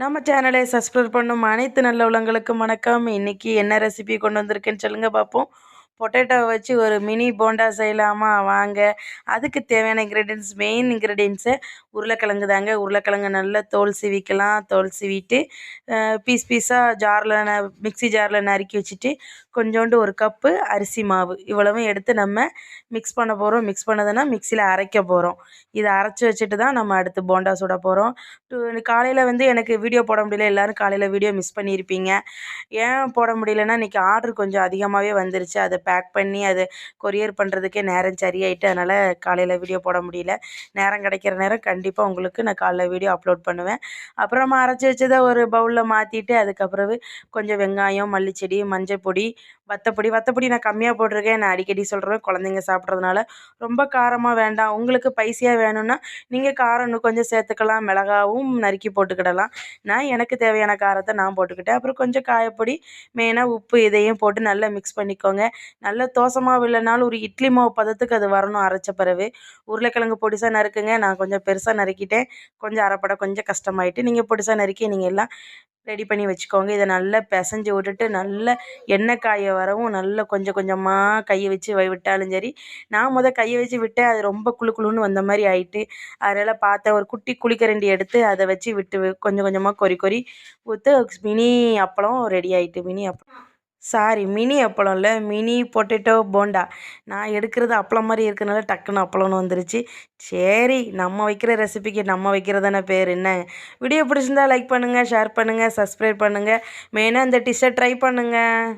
நம்ம சேனலை சப்ஸ்கிரைப் பண்ணும் அனைத்து நல்ல உள்ளங்களுக்கும் வணக்கம். இன்னைக்கு என்ன ரெசிபி கொண்டு வந்திருக்கேன்னு சொல்லுங்க பார்ப்போம். பொட்டேட்டோவை வச்சு ஒரு மினி போண்டா செய்யலாமா? வாங்க. அதுக்கு தேவையான மெயின் இன்க்ரீடியன்ட்ஸு உருளைக்கிழங்கு தாங்க. உருளைக்கிழங்கு நல்லா தோல் சீவிக்கலாம். தோல் சீவிட்டு பீஸாக மிக்ஸி ஜாரில் நறுக்கி வச்சுட்டு கொஞ்சோண்டு ஒரு கப்பு அரிசி மாவு இவ்வளவும் எடுத்து நம்ம மிக்ஸ் பண்ண போகிறோம். மிக்ஸ் பண்ணதுன்னா மிக்சியில் அரைக்க போகிறோம். இதை அரைச்சி வச்சுட்டு தான் நம்ம அடுத்து போண்டா சுட போகிறோம். காலையில் எனக்கு வீடியோ போட முடியல. எல்லோரும் காலையில் வீடியோ மிஸ் பண்ணியிருப்பீங்க. ஏன் போட முடியலன்னா இன்றைக்கி ஆர்டர் கொஞ்சம் அதிகமாகவே வந்துருச்சு. அதை பேக் பண்ணி அதை கொரியர் பண்ணுறதுக்கே நேரம் சரியாயிட்டு, அதனால் காலையில் வீடியோ போட முடியல. நேரம் கிடைக்கிற நேரம் கண்டிப்பாக உங்களுக்கு நான் காலைல வீடியோ அப்லோட் பண்ணுவேன். அப்புறமா அரைச்சி வச்சதை ஒரு பவுலில் மாற்றிட்டு அதுக்கப்புறவு கொஞ்சம் வெங்காயம், மல்லிச்செடி, மஞ்சள் பொடி, வத்தப்பொடி நான் கம்மியாக போட்டிருக்கேன். நான் அடிக்கடி சொல்கிறேன், குழந்தைங்க சாப்பிட்றதுனால ரொம்ப காரமாக வேண்டாம். உங்களுக்கு ஸ்பைசியாக வேணும்னா நீங்கள் காரம் இன்னும் கொஞ்சம் சேர்த்துக்கலாம். மிளகாவும் நறுக்கி போட்டுக்கிடலாம். நான் எனக்கு தேவையான காரத்தை நான் போட்டுக்கிட்டேன். அப்புறம் கொஞ்சம் காயப்பொடி, மெயினாக உப்பு இதையும் போட்டு நல்லா மிக்ஸ் பண்ணிக்கோங்க. நல்ல தோசை மாவு இல்லைனாலும் ஒரு இட்லி மாவு பதத்துக்கு அது வரணும் அரைச்ச பிறகு. உருளைக்கிழங்கு பொடிசாக நறுக்குங்க. நான் கொஞ்சம் பெருசாக நறுக்கிட்டேன். கொஞ்சம் அரைப்பட கொஞ்சம் கஷ்டமாயிட்டு, நீங்கள் பொடிசாக நறுக்கி நீங்கள் எல்லாம் ரெடி பண்ணி வச்சுக்கோங்க. இதை நல்லா பிசைஞ்சு விட்டுட்டு நல்லா எண்ணெய் காய வரவும் நல்லா கொஞ்சம் கொஞ்சமாக கையை வச்சு விட்டாலும் சரி. நான் கையை வச்சு விட்டேன். அது ரொம்ப குளு குளுன்னு வந்த மாதிரி ஆயிட்டு, அதனால் பார்த்தேன் ஒரு குட்டி குழிக்கரண்டி எடுத்து அதை வச்சு விட்டு கொஞ்சம் கொஞ்சமாக கொறி கொறி ஊற்று மினி அப்பளம் ரெடி ஆயிட்டு. மினி அப்பளம் இல்லை, மினி பொட்டேட்டோ போண்டா. நான் எடுக்கிறது அப்பளம் மாதிரி இருக்கிறனால டக்குன்னு அப்பளம்னு வந்துருச்சு. சரி, நம்ம வைக்கிற ரெசிபிக்கு நம்ம வைக்கிறதான பேர் என்ன. வீடியோ பிடிச்சிருந்தா லைக் பண்ணுங்கள், ஷேர் பண்ணுங்கள், சப்ஸ்கிரைப் பண்ணுங்கள். மெயினாக இந்த டிஷ்ஷை ட்ரை பண்ணுங்கள்.